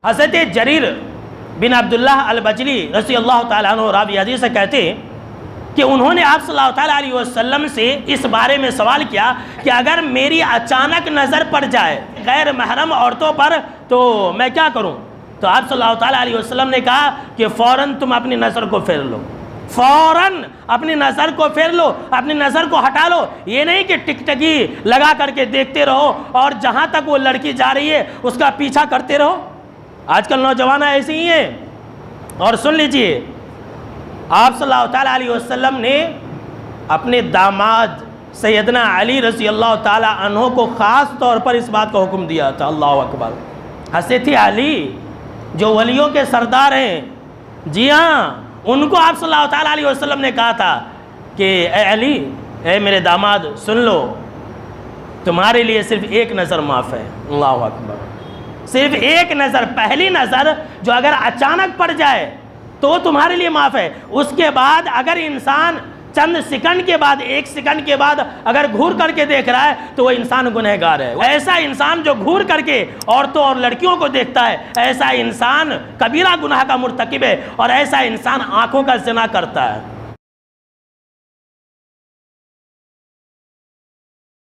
हज़रत जरीर बिन अब्दुल्लाह अल-बजली रज़ी अल्लाह ताला अन्हु रावी हदीस से कहते कि उन्होंने आप सल्लल्लाहु ताला अलैहि वसल्लम से इस बारे में सवाल किया कि अगर मेरी अचानक नज़र पड़ जाए गैर महरम औरतों पर तो मैं क्या करूं? तो आप सल्लल्लाहु ताला अलैहि वसल्लम ने कहा कि फ़ौरन तुम अपनी नज़र को फेर लो, फ़ौरन अपनी नज़र को फेर लो, अपनी नज़र को हटा लो। ये नहीं कि टिकटकी लगा करके देखते रहो और जहाँ तक वो लड़की जा रही है उसका पीछा करते रहो। आजकल नौजवान ऐसे ही हैं। और सुन लीजिए, आप सल्लल्लाहु ताला अलैहि वसल्लम ने अपने दामाद सैयदना अली रज़ी अल्लाह ताला अन्हो को ख़ास तौर पर इस बात का हुक्म दिया था। अल्लाह अकबर। हज़रत अली जो वलियों के सरदार हैं, जी हाँ, उनको आप सल्लल्लाहु ताला अलैहि वसल्लम ने कहा था कि ए अली, ए मेरे दामाद, सुन लो, तुम्हारे लिए सिर्फ एक नज़र माफ़ है। अल्लाह अकबर। सिर्फ एक नज़र, पहली नज़र जो अगर अचानक पड़ जाए तो तुम्हारे लिए माफ़ है। उसके बाद अगर इंसान चंद सेकंड के बाद, एक सेकंड के बाद अगर घूर करके देख रहा है तो वह इंसान गुनहगार है। ऐसा इंसान जो घूर करके औरतों और लड़कियों को देखता है, ऐसा इंसान कबीरा गुनाह का मुर्तकिब है और ऐसा इंसान आंखों का ज़िना करता है।